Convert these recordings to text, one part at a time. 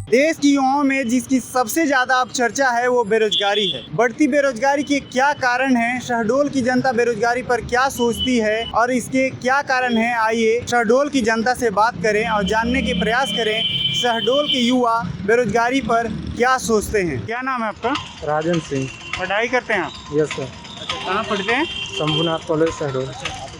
देश की युवाओं में जिसकी सबसे ज्यादा अब चर्चा है वो बेरोजगारी है। बढ़ती बेरोजगारी के क्या कारण हैं, शहडोल की जनता बेरोजगारी पर क्या सोचती है और इसके क्या कारण हैं, आइए शहडोल की जनता से बात करें और जानने के प्रयास करें शहडोल के युवा बेरोजगारी पर क्या सोचते हैं। क्या नाम है आपका? राजन सिंह। पढ़ाई करते हैं आप? Yes sir. अच्छा, कहाँ पढ़ते हैं? शंभुनाथ कॉलेज शहडोल।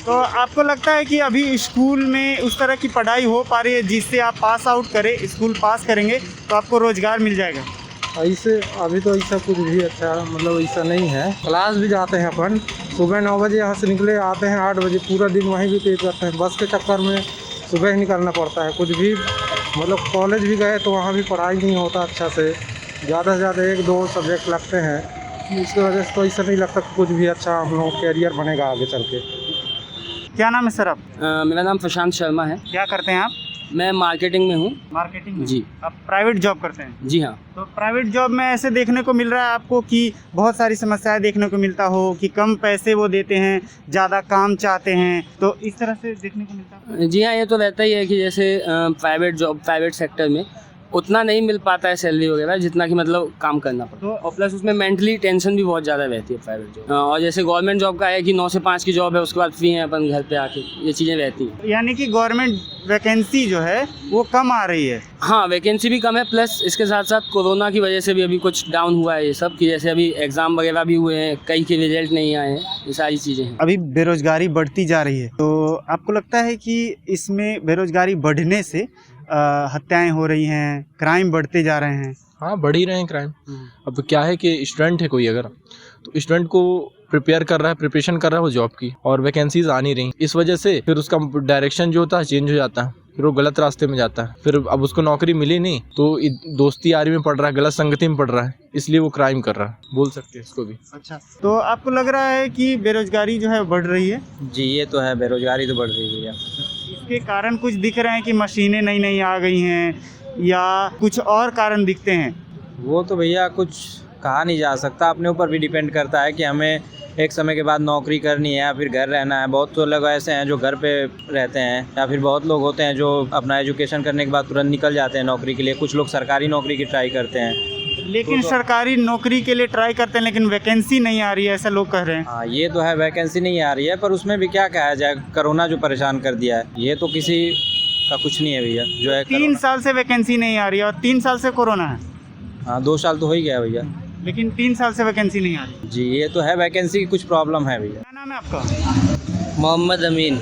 तो आपको लगता है कि अभी स्कूल में उस तरह की पढ़ाई हो पा रही है जिससे आप पास आउट करें, स्कूल पास करेंगे तो आपको रोजगार मिल जाएगा? ऐसे अभी तो ऐसा कुछ भी अच्छा मतलब ऐसा नहीं है। क्लास भी जाते हैं अपन, सुबह 9 बजे यहाँ से निकले, आते हैं 8 बजे, पूरा दिन वहीं भी करते हैं। बस के चक्कर में सुबह ही निकलना पड़ता है। कुछ भी मतलब कॉलेज भी गए तो वहाँ भी पढ़ाई नहीं होता अच्छा से, ज़्यादा से ज़्यादा 1-2 सब्जेक्ट लगते हैं। इसकी वजह से तो ऐसा नहीं लगता कुछ भी अच्छा हम लोग कैरियर बनेगा आगे चल के। क्या नाम है सर आप? मेरा नाम प्रशांत शर्मा है। क्या करते हैं आप? मैं मार्केटिंग में हूँ। मार्केटिंग में? जी। आप प्राइवेट जॉब करते हैं? जी हाँ। तो प्राइवेट जॉब में ऐसे देखने को मिल रहा है आपको कि बहुत सारी समस्याएं देखने को मिलता हो कि कम पैसे वो देते हैं, ज़्यादा काम चाहते हैं, तो इस तरह से देखने को मिलता है? जी हाँ, ये तो रहता ही है कि जैसे प्राइवेट जॉब, प्राइवेट सेक्टर में उतना नहीं मिल पाता है सैलरी वगैरह जितना कि मतलब काम करना पड़ता है। और प्लस उसमें मेंटली टेंशन भी बहुत ज़्यादा रहती है प्राइवेट जॉब। और जैसे गवर्नमेंट जॉब का है कि 9 से 5 की जॉब है, उसके बाद फ्री है अपन घर पे आके, ये चीज़ें रहती हैं। यानी कि गवर्नमेंट वैकेंसी जो है वो कम आ रही है? हाँ, वैकेंसी भी कम है, प्लस इसके साथ साथ कोरोना की वजह से भी अभी कुछ डाउन हुआ है ये सब, कि जैसे अभी एग्ज़ाम वगैरह भी हुए हैं, कई के रिजल्ट नहीं आए हैं, ये सारी चीज़ें हैं। अभी बेरोजगारी बढ़ती जा रही है, तो आपको लगता है कि इसमें बेरोजगारी बढ़ने से हत्याएं हो रही हैं, क्राइम बढ़ते जा रहे हैं? हाँ, बढ़ ही रहे हैं क्राइम। अब क्या है कि स्टूडेंट है कोई, अगर तो स्टूडेंट को प्रिपेयर कर रहा है, प्रिपरेशन कर रहा है वो जॉब की, और वैकेंसीज आ नहीं रही, इस वजह से फिर उसका डायरेक्शन जो होता है चेंज हो जाता है, फिर वो गलत रास्ते में जाता है। फिर अब उसको नौकरी मिली नहीं तो दोस्ती यारी में पड़ रहा है, गलत संगति में पड़ रहा है, इसलिए वो क्राइम कर रहा है, बोल सकते हैं इसको भी। अच्छा, तो आपको लग रहा है कि बेरोजगारी जो है बढ़ रही है? जी, ये तो है, बेरोजगारी तो बढ़ रही है भैया। इसके कारण कुछ दिख रहे हैं कि मशीनें नई नई आ गई हैं या कुछ और कारण दिखते हैं? वो तो भैया कुछ कहा नहीं जा सकता, अपने ऊपर भी डिपेंड करता है कि हमें एक समय के बाद नौकरी करनी है या फिर घर रहना है। बहुत तो लोग ऐसे हैं जो घर पे रहते हैं, या फिर बहुत लोग होते हैं जो अपना एजुकेशन करने के बाद तुरंत निकल जाते हैं नौकरी के लिए। कुछ लोग सरकारी नौकरी की ट्राई करते हैं। लेकिन सरकारी नौकरी के लिए ट्राई करते हैं लेकिन वैकेंसी नहीं आ रही है, ऐसा लोग कह रहे हैं। हाँ, ये तो है, वैकेंसी नहीं आ रही है, पर उसमें भी क्या कहा जाए, कोरोना जो परेशान कर दिया है, ये तो किसी का कुछ नहीं है भैया। जो है 3 साल से वैकेंसी नहीं आ रही है और 3 साल से कोरोना है। हाँ, 2 साल तो हो ही गया भैया, लेकिन 3 साल से वैकेंसी नहीं आ रही। जी, ये तो है, वैकेंसी की कुछ प्रॉब्लम है भैया। क्या नाम है आपका? मोहम्मद अमीन।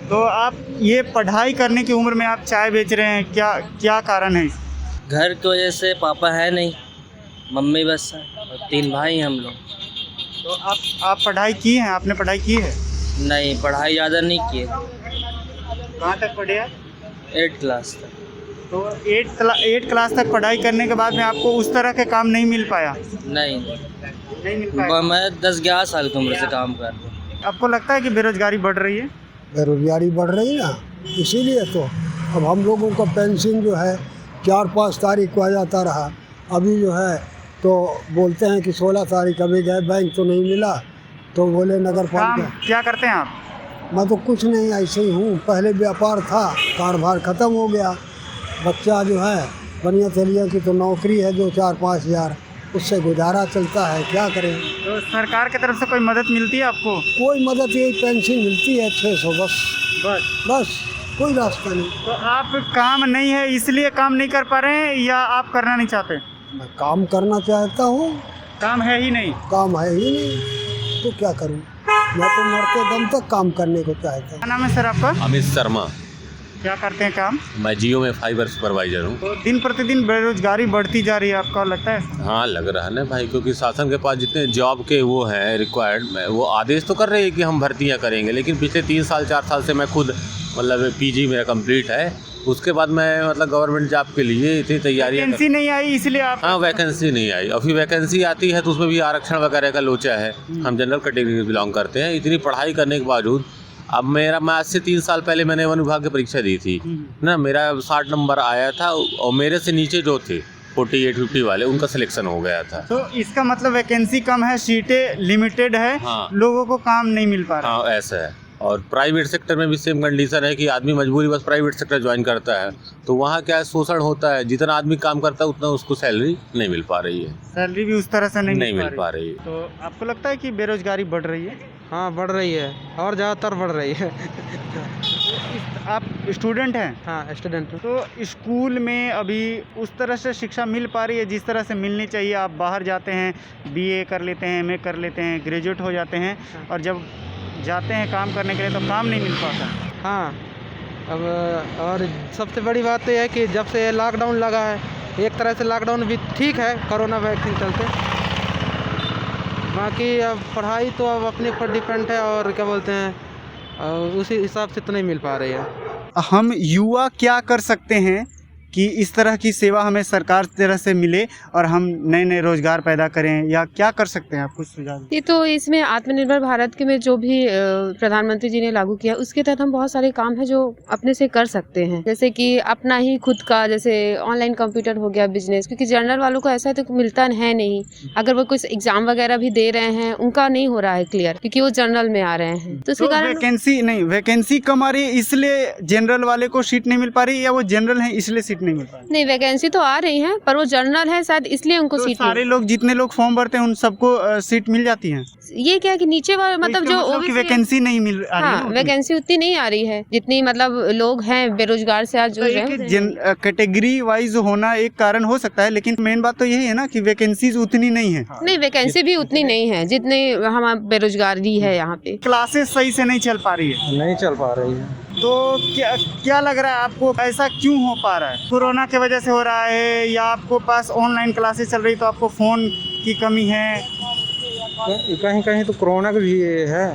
तो आप ये पढ़ाई करने की उम्र में आप चाय बेच रहे हैं, क्या कारण है? घर की वजह से, पापा है नहीं, मम्मी बस है और 3 भाई हम लोग। तो आप पढ़ाई की हैं? आपने पढ़ाई की है? नहीं, पढ़ाई ज़्यादा नहीं की है। कहाँ तक पढ़े आप? 8 क्लास तक। तो 8 क्लास तक पढ़ाई करने के बाद में आपको उस तरह के काम नहीं मिल पाया? नहीं मिल पाया। मैं 10-11 साल की उम्र से काम कर रहा हूँ। आपको लगता है कि बेरोजगारी बढ़ रही है? बेरोजगारी बढ़ रही है ना, इसीलिए तो अब हम लोगों का पेंशन जो है 4-5 तारीख को आ जाता रहा, अभी जो है तो बोलते हैं कि 16 तारीख अभी गए बैंक तो नहीं मिला, तो बोले नगर पालिका। क्या करते हैं आप? मैं तो कुछ नहीं, ऐसे ही हूँ। पहले व्यापार था, कारोबार ख़त्म हो गया, बच्चा जो है बढ़िया चलिए की तो नौकरी है जो 4-5 हज़ार, उससे गुजारा चलता है, क्या करें। तो सरकार की तरफ से कोई मदद मिलती है आपको? कोई मदद, यही पेंशन मिलती है 600, बस कोई रास्ता नहीं। तो आप काम नहीं है इसलिए काम नहीं कर पा रहे हैं या आप करना नहीं चाहते? मैं काम करना चाहता हूँ, काम है ही नहीं। काम है ही नहीं तो क्या करूँ, मैं तो मरते दम तक काम करने को चाहता हूँ। क्या नाम है सर आपका? अमित शर्मा। क्या करते हैं काम? मैं जियो में फाइबर सुपरवाइजर हूँ। तो दिन प्रतिदिन बेरोजगारी बढ़ती जा रही है, आपको लगता है? हाँ, लग रहा है ना भाई, क्योंकि शासन के पास जितने जॉब के वो हैं रिक्वायर्ड, वो आदेश तो कर रहे हैं कि हम भर्तियाँ करेंगे, लेकिन पिछले 3 साल 4 साल से मैं खुद मतलब पीजी मेरा कंप्लीट है, उसके बाद मैं मतलब गवर्नमेंट जॉब के लिए इतनी तैयारियाँ। वैकेंसी नहीं आई इसलिए आप? हाँ, वैकेंसी नहीं आई, और फिर वैकेंसी आती है तो उसमें भी आरक्षण वगैरह का लोचा है। हम जनरल कैटेगरी में बिलोंग करते हैं। इतनी पढ़ाई करने के बावजूद अब मैं आज से 3 साल पहले मैंने वन विभाग की परीक्षा दी थी ना, मेरा 60 नंबर आया था और मेरे से नीचे जो थे 48-50 वाले, उनका सिलेक्शन हो गया था। तो इसका मतलब वैकेंसी कम है, सीटें लिमिटेड है। हाँ। लोगों को काम नहीं मिल पा रहा। हाँ, ऐसा है। और प्राइवेट सेक्टर में भी सेम कंडीशन है कि आदमी मजबूरी बस प्राइवेट सेक्टर ज्वाइन करता है, तो वहाँ क्या है, शोषण होता है, जितना आदमी काम करता है उतना उसको सैलरी नहीं मिल पा रही है, सैलरी भी उस तरह से नहीं मिल पा रही है। तो आपको लगता है कि बेरोजगारी बढ़ रही है? हाँ बढ़ रही है और ज़्यादातर बढ़ रही है। आप स्टूडेंट हैं? हाँ स्टूडेंट। तो स्कूल में अभी उस तरह से शिक्षा मिल पा रही है जिस तरह से मिलनी चाहिए? आप बाहर जाते हैं, बीए कर लेते हैं, एमए कर लेते हैं, ग्रेजुएट हो जाते हैं, और जब जाते हैं काम करने के लिए तो काम नहीं मिल पाता। हाँ अब और सबसे बड़ी बात तो यह है कि जब से लॉकडाउन लगा है, एक तरह से लॉकडाउन भी ठीक है कोरोना वैक्सीन चलते, बाकी अब पढ़ाई तो अब अपने ऊपर डिपेंड है और क्या बोलते हैं उसी हिसाब से तो नहीं मिल पा रही है। हम युवा क्या कर सकते हैं कि इस तरह की सेवा हमें सरकार तरह से मिले और हम नए नए रोजगार पैदा करें, या क्या कर सकते हैं? आप कुछ सुझाव दें। ये तो इसमें आत्मनिर्भर भारत के में जो भी प्रधानमंत्री जी ने लागू किया उसके तहत हम बहुत सारे काम है जो अपने से कर सकते हैं, जैसे कि अपना ही खुद का, जैसे ऑनलाइन कंप्यूटर हो गया, बिजनेस, क्योंकि जनरल वालों को ऐसा तो मिलता है नहीं। अगर वो कुछ एग्जाम वगैरह भी दे रहे हैं उनका नहीं हो रहा है क्लियर, क्योंकि वो जनरल में आ रहे हैं, तो उसके कारण वैकेंसी कम आ रही है इसलिए जनरल वाले को सीट नहीं मिल पा रही, या वो जनरल है इसलिए सीट नहीं मिल पा रही? नहीं, वैकेंसी तो आ रही है पर वो जनरल है शायद इसलिए उनको तो सीट सारे लोग, जितने लोग फॉर्म भरते हैं उन सबको सीट मिल जाती है? ये क्या है कि नीचे वाले मतलब जो कि वैकेंसी नहीं मिल रही है? हाँ, वैकेंसी उतनी नहीं आ रही है जितनी मतलब लोग हैं बेरोजगार से आज जूझ रहे हैं। कैटेगरी वाइज होना एक कारण हो सकता है, लेकिन मेन बात तो यही है ना कि वैकेंसीज उतनी नहीं है। नहीं, वैकेंसी भी उतनी नहीं है जितनी हम बेरोजगारी है यहाँ पे। क्लासेस सही से नहीं चल पा रही है? नहीं चल पा रही है। तो क्या लग रहा है आपको, ऐसा क्यों हो पा रहा है? कोरोना की वजह से हो रहा है, या आपको पास ऑनलाइन क्लासेस चल रही तो आपको फ़ोन की कमी है? कहीं कहीं तो कोरोना की भी ये है,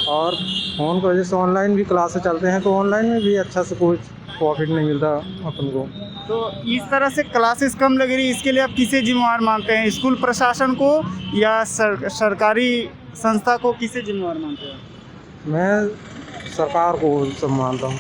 और फ़ोन की वजह से ऑनलाइन भी क्लासेस चलते हैं तो ऑनलाइन में भी अच्छा से कुछ प्रॉफिट नहीं मिलता अपन को। तो इस तरह से क्लासेस कम लग रही, इसके लिए आप किसे जिम्मेवार मानते हैं? स्कूल प्रशासन को या सरकारी संस्था को? किसे जिम्मेवार मानते हैं? मैं सरकार को सब मानता हूँ,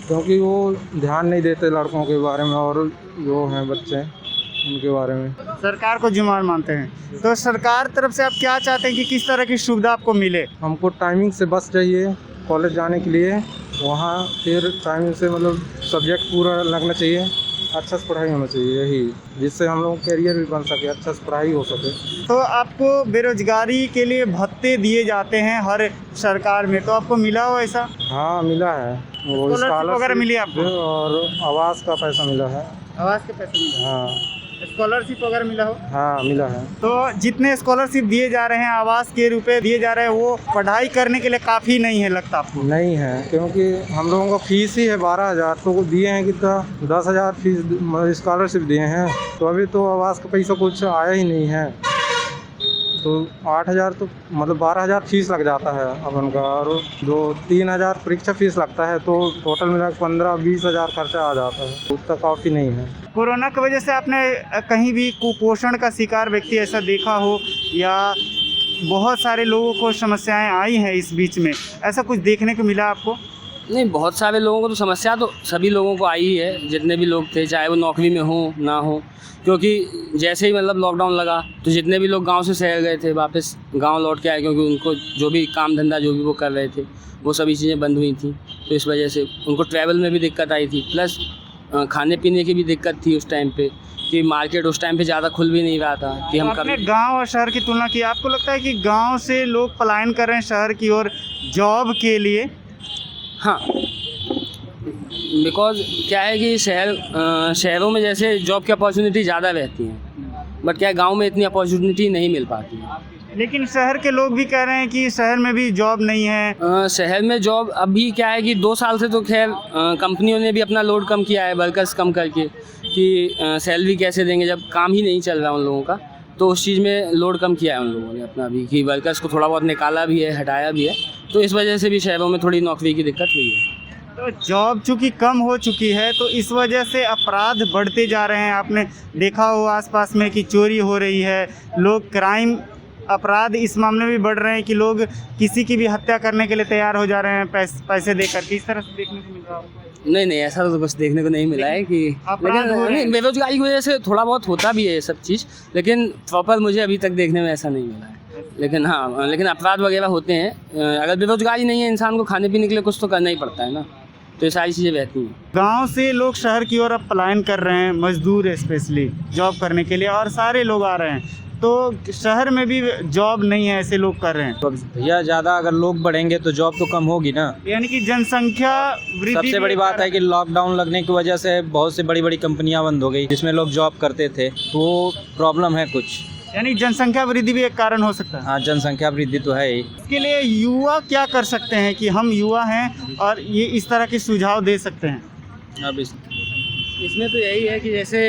क्योंकि वो ध्यान नहीं देते लड़कों के बारे में और जो हैं बच्चे उनके बारे में। सरकार को जिम्मेवार मानते हैं, तो सरकार तरफ से आप क्या चाहते हैं कि किस तरह की सुविधा आपको मिले? हमको टाइमिंग से बस चाहिए कॉलेज जाने के लिए, वहाँ फिर टाइमिंग से मतलब सब्जेक्ट पूरा लगना चाहिए, अच्छा से पढ़ाई होना चाहिए, यही जिससे हम लोग कैरियर भी बन सके, अच्छा से पढ़ाई हो सके। तो आपको बेरोजगारी के लिए भत्ते दिए जाते हैं हर सरकार में, तो आपको मिला हो ऐसा? हाँ मिला है, वो स्कॉलरशिप वगैरह मिली आपको? और आवास का पैसा मिला है। आवास के पैसे मिले? हाँ। स्कॉलरशिप वगैरह मिला हो? हाँ मिला है। तो जितने स्कॉलरशिप दिए जा रहे हैं, आवास के रुपए दिए जा रहे हैं, वो पढ़ाई करने के लिए काफ़ी नहीं है लगता आपको? नहीं है, क्योंकि हम लोगों का फीस ही है 12,000, तो दिए हैं कितना 10,000 फीस स्कॉलरशिप दिए हैं, तो अभी तो आवास का पैसा कुछ आया ही नहीं है, तो 8,000 तो मतलब 12,000 फीस लग जाता है अपन का, और 2-3,000 परीक्षा फीस लगता है, तो टोटल मिला 15-20 हज़ार खर्चा आ जाता है, उतना काफ़ी नहीं है। कोरोना की वजह से आपने कहीं भी कुपोषण का शिकार व्यक्ति ऐसा देखा हो, या बहुत सारे लोगों को समस्याएं आई हैं इस बीच में, ऐसा कुछ देखने को मिला आपको? नहीं, बहुत सारे लोगों को तो समस्या तो सभी लोगों को आई ही है, जितने भी लोग थे, चाहे वो नौकरी में हो ना हो, क्योंकि जैसे ही मतलब लॉकडाउन लगा तो जितने भी लोग गांव से शहर गए थे वापस गांव लौट के आए, क्योंकि उनको जो भी काम धंधा जो भी वो कर रहे थे वो सभी चीज़ें बंद हुई थी, तो इस वजह से उनको ट्रैवल में भी दिक्कत आई थी, प्लस खाने पीने की भी दिक्कत थी उस टाइम पे, कि मार्केट उस टाइम पे ज़्यादा खुल भी नहीं रहा था कि हम आपने गांव और शहर की तुलना की, आपको लगता है कि गांव से लोग पलायन कर रहे हैं शहर की ओर जॉब के लिए? हाँ, बिकॉज क्या है कि शहरों में जैसे जॉब की अपॉर्चुनिटी ज़्यादा रहती हैं, बट क्या गांव में इतनी अपॉर्चुनिटी नहीं मिल पाती है। लेकिन शहर के लोग भी कह रहे हैं कि शहर में भी जॉब नहीं है। शहर में जॉब अभी क्या है कि 2 साल से तो खैर कंपनियों ने भी अपना लोड कम किया है, वर्कर्स कम करके, कि सैलरी कैसे देंगे जब काम ही नहीं चल रहा उन लोगों का, तो उस चीज़ में लोड कम किया है उन लोगों ने अपना भी, कि वर्कर्स को थोड़ा बहुत निकाला भी है, हटाया भी है, तो इस वजह से भी शहरों में थोड़ी नौकरी की दिक्कत हुई है। तो जॉब चूँकि कम हो चुकी है तो इस वजह से अपराध बढ़ते जा रहे हैं। आपने देखा हो आसपास में कि चोरी हो रही है, लोग क्राइम अपराध इस मामले में भी बढ़ रहे हैं कि लोग किसी की भी हत्या करने के लिए तैयार हो जा रहे हैं पैसे देकर। किस तरह से देखने को मिल रहा है? नहीं, ऐसा तो बस देखने को नहीं मिला है कि, लेकिन बेरोजगारी की वजह से थोड़ा बहुत होता भी है ये सब चीज़, लेकिन प्रॉपर मुझे अभी तक देखने में ऐसा नहीं मिला है। लेकिन हाँ, लेकिन अपराध वगैरह होते हैं। अगर बेरोजगारी नहीं है, इंसान को खाने पीने के लिए कुछ तो करना ही पड़ता है ना, तो ये सारी चीज़ें रहती हैं। गांव से लोग शहर की ओर अब पलायन कर रहे हैं, मजदूर स्पेशली जॉब करने के लिए, और सारे लोग आ रहे हैं। तो शहर में भी जॉब नहीं है, ऐसे लोग कर रहे हैं। तो भैया ज़्यादा अगर लोग बढ़ेंगे तो जॉब तो कम होगी ना। यानी कि जनसंख्या वृद्धि सबसे बड़ी बात है कि लॉकडाउन लगने की वजह से बहुत से बड़ी बड़ी कंपनियां बंद हो गई जिसमें लोग जॉब करते थे, तो प्रॉब्लम है कुछ। यानी जनसंख्या वृद्धि भी एक कारण हो सकता है। हाँ, जनसंख्या वृद्धि तो है ही। इसके लिए युवा क्या कर सकते हैं कि हम युवा हैं और ये इस तरह के सुझाव दे सकते हैं? अब इसमें तो यही है कि जैसे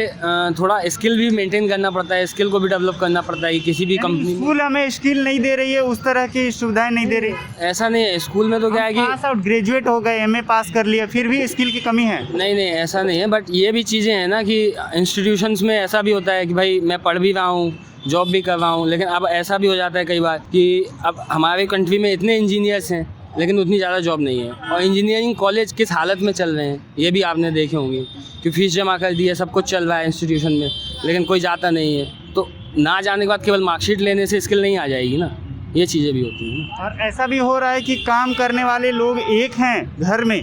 थोड़ा स्किल भी मेंटेन करना पड़ता है, स्किल को भी डेवलप करना पड़ता है। किसी भी कंपनी में स्कूल हमें स्किल नहीं दे रही है, उस तरह की सुविधाएं नहीं दे रही। ऐसा नहीं है। स्कूल में तो क्या है कि पास आउट, ग्रेजुएट हो गए, एमए पास कर लिया, फिर भी स्किल की कमी है। नहीं ऐसा नहीं है, बट ये भी चीज़ें हैं ना कि इंस्टीट्यूशंस में ऐसा भी होता है कि भाई मैं पढ़ भी रहा हूँ, जॉब भी कर रहा हूँ, लेकिन अब ऐसा भी हो जाता है कई बार कि अब हमारे कंट्री में इतने इंजीनियर्स हैं लेकिन उतनी ज़्यादा जॉब नहीं है। और इंजीनियरिंग कॉलेज किस हालत में चल रहे हैं ये भी आपने देखे होंगे कि फीस जमा कर दी है, सब कुछ चल रहा है इंस्टीट्यूशन में, लेकिन कोई जाता नहीं है। तो ना जाने के बाद केवल मार्कशीट लेने से स्किल नहीं आ जाएगी ना, ये चीज़ें भी होती हैं। और ऐसा भी हो रहा है कि काम करने वाले लोग एक हैं घर में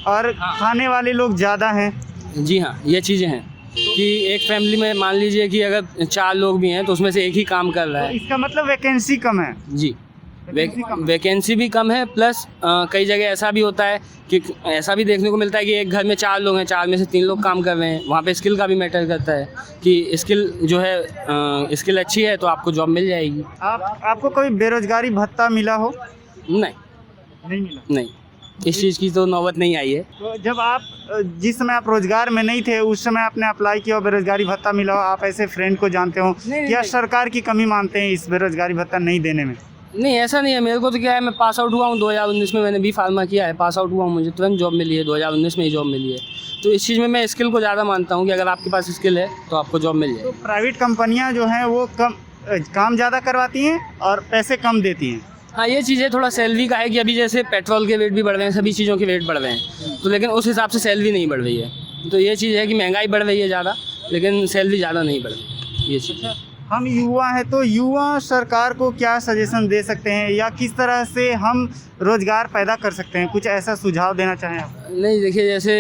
और खाने वाले लोग ज़्यादा हैं। जी हाँ, ये चीज़ें हैं कि एक फैमिली में मान लीजिए कि अगर 4 लोग भी हैं तो उसमें से एक ही काम कर रहा तो है। इसका मतलब वैकेंसी कम है। जी, वैकेंसी भी कम है, प्लस कई जगह ऐसा भी होता है कि ऐसा भी देखने को मिलता है कि एक घर में 4 लोग हैं, 4 में से 3 लोग काम कर रहे हैं। वहाँ पे स्किल का भी मैटर करता है कि स्किल जो है स्किल अच्छी है तो आपको जॉब मिल जाएगी। आपको कोई बेरोजगारी भत्ता मिला हो? नहीं मिला। नहीं, इस चीज़ की तो नौबत नहीं आई है। तो जब आप जिस समय आप रोजगार में नहीं थे उस समय आपने अप्लाई किया और बेरोजगारी भत्ता मिला हो, आप ऐसे फ्रेंड को जानते हो या सरकार की कमी मानते हैं इस बेरोजगारी भत्ता नहीं देने में? नहीं, ऐसा नहीं है। मेरे को तो क्या है, मैं पास आउट हुआ हूँ 2019 में, मैंने भी फार्मा किया है, पास आउट हुआ हूँ, मुझे तुरंत जॉब मिली है, 2019 में ही जॉब मिली है। तो इस चीज़ में मैं स्किल को ज़्यादा मानता हूँ कि अगर आपके पास स्किल है तो आपको जॉब मिल जाए। तो प्राइवेट कंपनियां जो हैं वो काम ज़्यादा करवाती हैं और पैसे कम देती हैं। हाँ, ये चीज़ है। थोड़ा सैलरी का है कि अभी जैसे पेट्रोल के रेट भी बढ़ रहे हैं, सभी चीज़ों के रेट बढ़ रहे हैं, तो लेकिन उस हिसाब से सैलरी नहीं बढ़ रही है। तो ये चीज़ है कि महंगाई बढ़ रही है ज़्यादा, लेकिन सैलरी ज़्यादा नहीं बढ़ रही, ये चीज़ है। हम युवा हैं तो युवा सरकार को क्या सजेशन दे सकते हैं या किस तरह से हम रोजगार पैदा कर सकते हैं? कुछ ऐसा सुझाव देना चाहें आप? नहीं, देखिए जैसे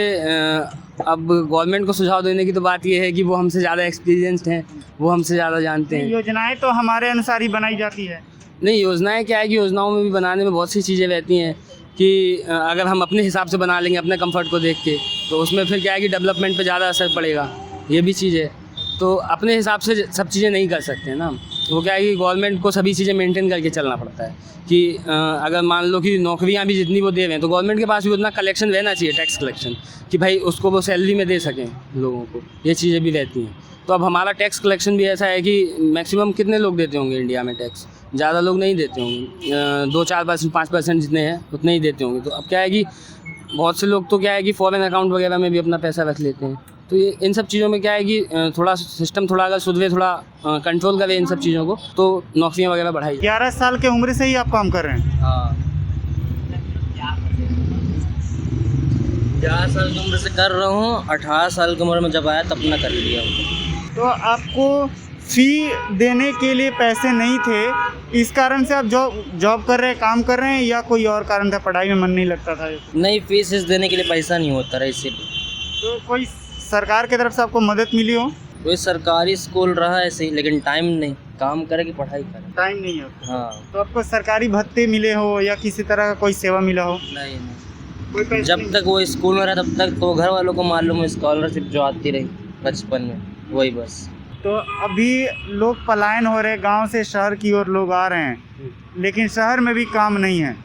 अब गवर्नमेंट को सुझाव देने की तो बात ये है कि वो हमसे ज़्यादा एक्सपीरियंस्ड हैं, वो हमसे ज़्यादा जानते हैं। योजनाएं तो हमारे अनुसार ही बनाई जाती है। नहीं, योजनाएं क्या है कि योजनाओं में भी बनाने में बहुत सी चीज़ें रहती हैं कि अगर हम अपने हिसाब से बना लेंगे अपने कंफर्ट को देख के, तो उसमें फिर क्या है कि डेवलपमेंट पे ज़्यादा असर पड़ेगा, ये भी चीज़ है। तो अपने हिसाब से सब चीज़ें नहीं कर सकते हैं ना। वो क्या है कि गवर्नमेंट को सभी चीज़ें मेंटेन करके चलना पड़ता है कि अगर मान लो कि नौकरियां भी जितनी वो दे रहे हैं तो गवर्नमेंट के पास भी उतना कलेक्शन रहना चाहिए, टैक्स कलेक्शन, कि भाई उसको वो सैलरी में दे सकें लोगों को, ये चीज़ें भी रहती हैं। तो अब हमारा टैक्स कलेक्शन भी ऐसा है कि मैक्सिमम कितने लोग देते होंगे इंडिया में टैक्स? ज़्यादा लोग नहीं देते होंगे, 2-4%, 5% जितने हैं उतने ही देते होंगे। तो अब क्या है कि बहुत से लोग तो क्या है कि फॉरेन अकाउंट वगैरह में भी अपना पैसा रख लेते हैं। तो ये इन सब चीज़ों में क्या है कि थोड़ा सिस्टम थोड़ा अगर सुधरे, थोड़ा कंट्रोल करे इन सब चीज़ों को, तो नौकरियां वगैरह बढ़ाई। 11 साल के उम्र से ही आप काम कर रहे हैं? हाँ, 11 साल की उम्र से कर रहा हूँ। 18 साल की उम्र में जब आया तब अपना कर लिया। तो आपको फ़ी देने के लिए पैसे नहीं थे, इस कारण से आप जॉब कर रहे हैं, काम कर रहे हैं, या कोई और कारण था, पढ़ाई में मन नहीं लगता था? नहीं, फीस देने के लिए पैसा नहीं होता रहा, इसीलिए। तो कोई सरकार की तरफ से आपको मदद मिली हो? कोई सरकारी स्कूल रहा ऐसे ही, लेकिन टाइम नहीं, काम करे कि पढ़ाई करे। टाइम नहीं है। हाँ। तो आपको सरकारी भत्ते मिले हो या किसी तरह का कोई सेवा मिला हो? नहीं, कोई पैसे जब तक वो स्कूल में रहा तब तक तो घर वालों को मालूम है, स्कॉलरशिप जो आती रही बचपन में, वही बस। तो अभी लोग पलायन हो रहे, गांव से शहर की ओर लोग आ रहे हैं, लेकिन शहर में भी काम नहीं है।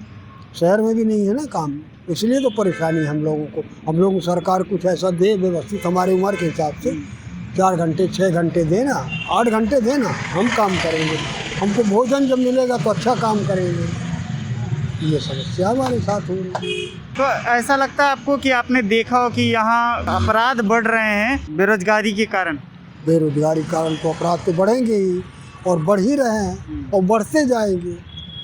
शहर में भी नहीं है ना काम, इसलिए तो परेशानी हम लोगों को। हम लोगों को सरकार कुछ ऐसा दे व्यवस्थित हमारी उम्र के हिसाब से, 4 घंटे 6 घंटे देना, 8 घंटे देना, हम काम करेंगे। हमको भोजन जब मिलेगा तो अच्छा काम करेंगे। ये समस्या हमारे साथ हो रही है। तो ऐसा लगता है आपको कि आपने देखा हो कि यहाँ अपराध बढ़ रहे हैं बेरोजगारी के कारण? बेरोजगारी कारण तो अपराध तो बढ़ेंगे ही, और बढ़ ही रहे हैं और बढ़ते जाएंगे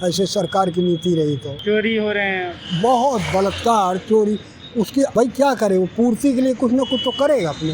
ऐसे सरकार की नीति रही तो। चोरी हो रहे हैं, बहुत बलात्कार, चोरी, उसकी भाई क्या करे, वो पूर्ति के लिए कुछ ना कुछ तो करेगा अपने।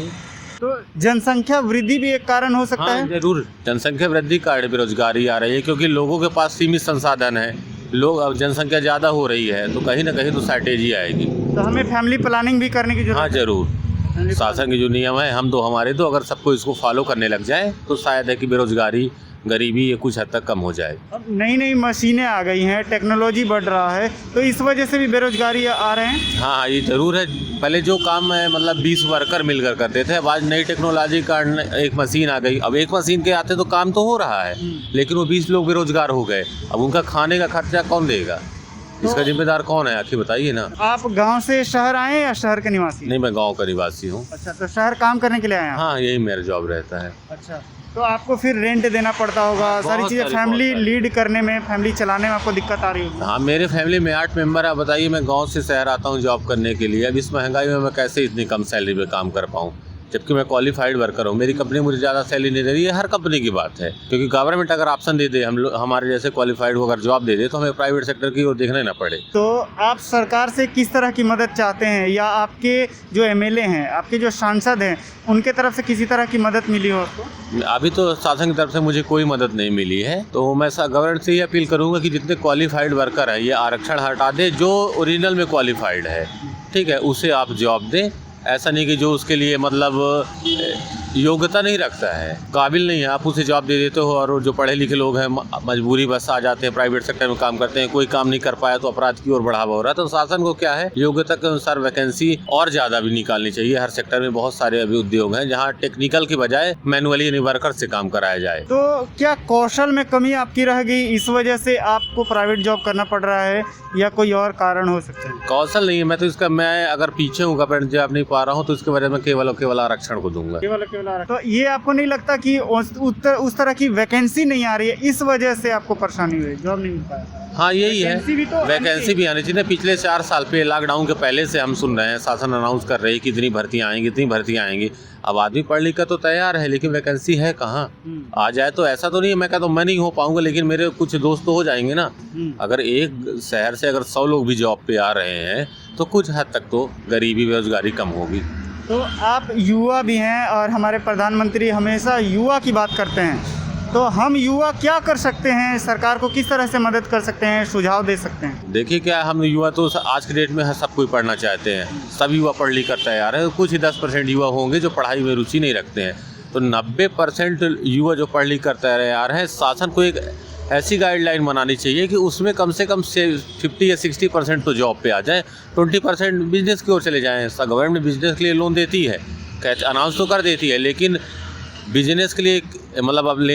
तो जनसंख्या वृद्धि भी एक कारण हो सकता हाँ है। जरूर, जनसंख्या वृद्धि के कारण बेरोजगारी आ रही है, क्योंकि लोगों के पास सीमित संसाधन है। लोग अब जनसंख्या ज़्यादा हो रही है तो कहीं ना कहीं तो शॉर्टेज ही आएगी। तो हमें फैमिली प्लानिंग भी करने की हाँ जरूरत है। जरूर, शासन के जो नियम है हम तो हमारे तो अगर सबको इसको फॉलो करने लग जाए तो शायद है कि बेरोजगारी, गरीबी ये कुछ हद तक कम हो जाए। अब नई नई मशीनें आ गई हैं, टेक्नोलॉजी बढ़ रहा है, तो इस वजह से भी बेरोजगारी आ रहे हैं। हाँ ये जरूर है। पहले जो काम है मतलब 20 वर्कर मिलकर करते थे, अब आज नई टेक्नोलॉजी का एक मशीन आ गई। अब एक मशीन के आते तो काम तो हो रहा है, लेकिन वो 20 लोग बेरोजगार हो गए। अब उनका खाने का खर्चा कौन देगा, इसका जिम्मेदार कौन है आखिर बताइए ना। आप गांव से शहर आए या शहर के निवासी? नहीं, मैं गांव का निवासी हूँ। अच्छा, तो शहर काम करने के लिए आए हैं आप? हाँ यही मेरा जॉब रहता है। अच्छा, तो आपको फिर रेंट देना पड़ता होगा, सारी चीज़ें, फैमिली लीड करने में, फैमिली चलाने में आपको दिक्कत आ रही होगी। हाँ मेरे फैमिली में 8 मेंबर है। बताइए मैं गांव से शहर आता हूँ जॉब करने के लिए, अब इस महंगाई में मैं कैसे इतनी कम सैलरी पे काम कर पाऊँ, जबकि मैं क्वालिफाइड वर्कर हूँ। मेरी कंपनी मुझे ज़्यादा सैलरी नहीं दे रही है, हर कंपनी की बात है, क्योंकि गवर्नमेंट अगर ऑप्शन दे दे, हम लोग हमारे जैसे क्वालिफाइड होकर जॉब दे दे तो हमें प्राइवेट सेक्टर की ओर देखना ही ना पड़े। तो आप सरकार से किस तरह की मदद चाहते हैं, या आपके जो एमएलए हैं, आपके जो सांसद हैं, उनके तरफ से किसी तरह की मदद मिली हो आपको? अभी तो शासन की तरफ से मुझे कोई मदद नहीं मिली है, तो मैं गवर्नमेंट से ये अपील करूँगा कि जितने क्वालिफाइड वर्कर हैं ये आरक्षण हटा दे। जो ओरिजिनल में क्वालिफाइड है, ठीक है, उसे आप जॉब दें। ऐसा नहीं कि जो उसके लिए मतलब योग्यता नहीं रखता है, काबिल नहीं है, आप उसे जॉब दे देते हो, और जो पढ़े लिखे लोग हैं मजबूरी बस आ जाते हैं, प्राइवेट सेक्टर में काम करते हैं, कोई काम नहीं कर पाया तो अपराध की ओर बढ़ावा हो रहा है। तो शासन को क्या है, योग्यता के अनुसार वैकेंसी और ज़्यादा भी निकालनी चाहिए। हर सेक्टर में बहुत सारे अभी उद्योग हैं जहाँ टेक्निकल की बजाय मैनुअली यानी वर्कर से काम कराया जाए। तो क्या कौशल में कमी आपकी रह गई, इस वजह से आपको प्राइवेट जॉब करना पड़ रहा है, या कोई और कारण हो सकता है? कौशल नहीं है, मैं अगर पीछे हूँ गवर्नमेंट जॉब नहीं पा रहा हूँ तो इसके वजह में केवल और केवल आरक्षण को दूंगा। तो ये आपको नहीं लगता कि उस तरह की वैकेंसी नहीं आ रही है, इस वजह से आपको परेशानी हुई, जॉब नहीं मिल पाया? हाँ यही है, वैकेंसी भी आनी चाहिए। पिछले 4 साल पे लॉकडाउन के पहले से हम सुन रहे हैं, शासन अनाउंस कर रही है कि इतनी भर्तियाँ आएंगी, इतनी भर्तियाँ आएंगी। अब आदमी पढ़ लिख कर तो तैयार है, लेकिन वैकेंसी है कहाँ? आ जाए तो ऐसा तो नहीं है मैं कहता हूँ मैं नहीं हो पाऊंगा, लेकिन मेरे कुछ दोस्त तो हो जाएंगे ना। अगर एक शहर से अगर 100 लोग भी जॉब पे आ रहे हैं तो कुछ हद तक तो गरीबी बेरोजगारी कम होगी। तो आप युवा भी हैं और हमारे प्रधानमंत्री हमेशा युवा की बात करते हैं, तो हम युवा क्या कर सकते हैं, सरकार को किस तरह से मदद कर सकते हैं, सुझाव दे सकते हैं? देखिए क्या, हम युवा तो आज के डेट में सब कोई पढ़ना चाहते हैं, सब युवा पढ़ लिख कर तैयार है। कुछ ही 10% युवा होंगे जो पढ़ाई में रुचि नहीं रखते हैं, तो 90% युवा जो पढ़ लिख कर तैयार है। शासन को एक ऐसी गाइडलाइन बनानी चाहिए कि उसमें कम से कम 50 या 60% तो जॉब पे आ जाए, 20% बिजनेस की ओर चले जाएँ। गवर्नमेंट बिजनेस के लिए लोन देती है, अनाउंस तो कर देती है, लेकिन बिजनेस के लिए मतलब अब लोन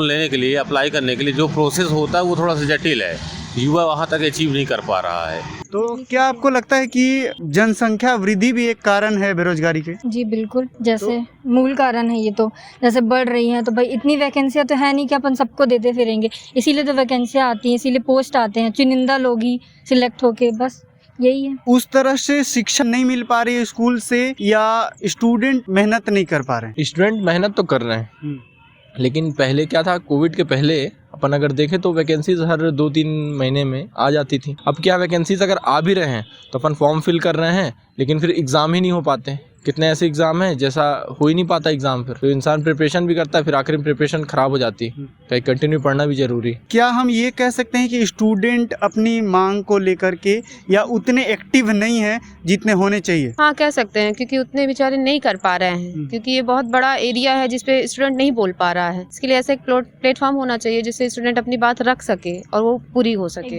लेने के लिए अप्लाई करने के लिए जो प्रोसेस होता है वो थोड़ा सा जटिल है, युवा वहाँ तक अचीव नहीं कर पा रहा है। तो क्या आपको लगता है कि जनसंख्या वृद्धि भी एक कारण है बेरोजगारी के? जी बिल्कुल, जैसे मूल कारण है ये तो, जैसे बढ़ रही हैं तो भाई इतनी वैकेंसियाँ तो है नहीं कि अपन सबको देते फिरेंगे, इसीलिए तो वैकेंसियाँ आती हैं, इसीलिए पोस्ट आते हैं, चुनिंदा लोग ही सिलेक्ट होके, बस यही है। उस तरह से शिक्षा नहीं मिल पा रही है स्कूल से, या स्टूडेंट मेहनत नहीं कर पा रहे हैं? स्टूडेंट मेहनत तो कर रहे हैं, लेकिन पहले क्या था, कोविड के पहले अपन अगर देखें तो वैकेंसीज हर 2-3 महीने में आ जाती थी। अब क्या, वैकेंसीज अगर आ भी रहे हैं तो अपन फॉर्म फिल कर रहे हैं, लेकिन फिर एग्ज़ाम ही नहीं हो पाते। कितने ऐसे एग्ज़ाम हैं जैसा हो ही नहीं पाता एग्ज़ाम, फिर तो इंसान प्रिपरेशन भी करता है, फिर आखिर में प्रिपरेशन ख़राब हो जाती है। कहीं कंटिन्यू पढ़ना भी ज़रूरी। क्या हम ये कह सकते हैं कि स्टूडेंट अपनी मांग को लेकर के या उतने एक्टिव नहीं है जितने होने चाहिए? हाँ, कह सकते हैं, क्योंकि उतने बेचारे नहीं कर पा रहे हैं, क्योंकि ये बहुत बड़ा एरिया है जिसपे स्टूडेंट नहीं बोल पा रहा है। इसके लिए ऐसा एक प्लेटफॉर्म होना चाहिए जिससे स्टूडेंट अपनी बात रख सके और वो पूरी हो सके,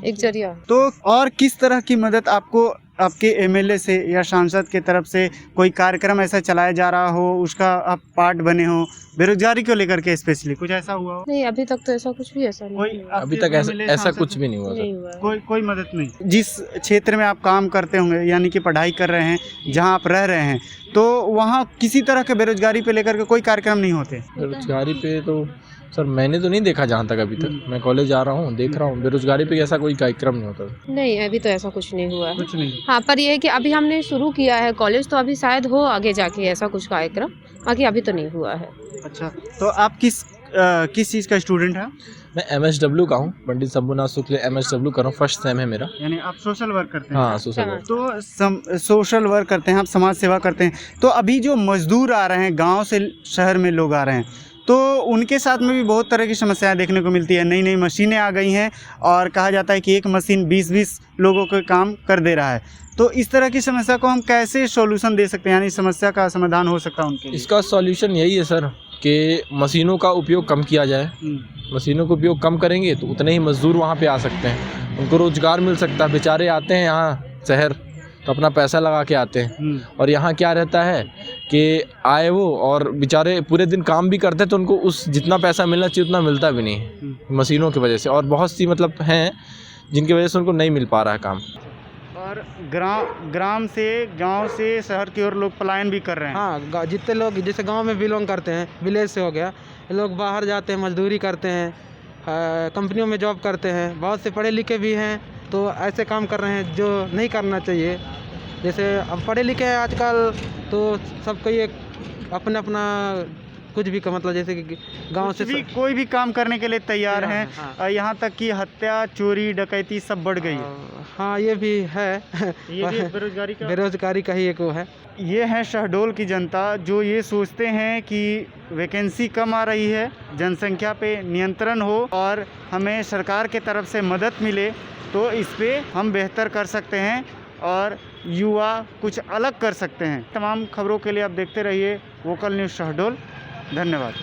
एक जरिया। तो और किस तरह की मदद आपको आपके एमएलए से या सांसद के तरफ से कोई कार्यक्रम ऐसा चलाया जा रहा हो, उसका आप पार्ट बने हो, बेरोजगारी को लेकर के स्पेशली कुछ ऐसा हुआ हो? नहीं, अभी तक तो ऐसा कुछ भी ऐसा नहीं हुआ। अभी तक ऐसा कुछ भी नहीं हुआ। कोई मदद नहीं। जिस क्षेत्र में आप काम करते होंगे, यानी कि पढ़ाई कर रहे हैं, जहां आप रह रहे हैं, तो वहां किसी तरह के बेरोजगारी पे लेकर के कोई कार्यक्रम नहीं होते? बेरोजगारी पे तो सर मैंने तो नहीं देखा, जहाँ तक अभी तक मैं कॉलेज जा रहा हूँ देख रहा हूँ, बेरोजगारी पे ऐसा कोई कार्यक्रम नहीं होता। नहीं, अभी तो ऐसा कुछ नहीं हुआ है। कुछ नहीं। हाँ, पर ये है कि अभी हमने शुरू किया है कॉलेज, तो अभी शायद हो आगे जाके ऐसा कुछ कार्यक्रम, बाकी अभी तो नहीं हुआ है। अच्छा, तो आप किस किस चीज़ का स्टूडेंट है? मैं MSW का हूँ, पंडित शंभुनाथ शुक्ल MSW कर रहा हूँ, फर्स्ट सेम है मेरा। यानी आप सोशल वर्क करते हैं? हाँ, सोशल वर्क। तो सोशल वर्क करते हैं आप, समाज सेवा करते हैं। तो अभी जो मजदूर आ रहे हैं, गांव से शहर में लोग आ रहे हैं, तो उनके साथ में भी बहुत तरह की समस्याएं देखने को मिलती है। नई नई मशीनें आ गई हैं और कहा जाता है कि एक मशीन 20-20 लोगों के काम कर दे रहा है। तो इस तरह की समस्या को हम कैसे सॉल्यूशन दे सकते हैं, यानी समस्या का समाधान हो सकता है उनके लिए? इसका सॉल्यूशन यही है सर कि मशीनों का उपयोग कम किया जाए। मशीनों का उपयोग कम करेंगे तो उतने ही मजदूर वहाँ पे आ सकते हैं, उनको रोज़गार मिल सकता है। बेचारे आते हैं यहाँ शहर तो अपना पैसा लगा के आते हैं, और यहाँ क्या रहता है कि आए वो और बेचारे पूरे दिन काम भी करते हैं तो उनको उस जितना पैसा मिलना चाहिए उतना मिलता भी नहीं है मशीनों की वजह से। और बहुत सी मतलब हैं जिनकी वजह से उनको नहीं मिल पा रहा है काम। और ग्राम से, गांव से शहर की ओर लोग पलायन भी कर रहे हैं। हाँ, जितने लोग जैसे गांव में बिलोंग करते हैं, विलेज से हो गया, लोग बाहर जाते हैं, मजदूरी करते हैं, कंपनियों में जॉब करते हैं। बहुत से पढ़े लिखे भी हैं तो ऐसे काम कर रहे हैं जो नहीं करना चाहिए। जैसे अब पढ़े लिखे हैं आजकल तो सबको ये अपना अपना कुछ भी का मतलब जैसे कि गांव से भी कोई भी काम करने के लिए तैयार हैं। यहाँ तक कि हत्या, चोरी, डकैती सब बढ़ गई है। हाँ, ये भी है। ये भी बेरोजगारी का ही एक वो है। ये है शहडोल की जनता जो ये सोचते हैं कि वैकेंसी कम आ रही है, जनसंख्या पे नियंत्रण हो और हमें सरकार के तरफ से मदद मिले तो इस पे हम बेहतर कर सकते हैं और युवा कुछ अलग कर सकते हैं। तमाम खबरों के लिए आप देखते रहिए वोकल न्यूज़ शहडोल। धन्यवाद।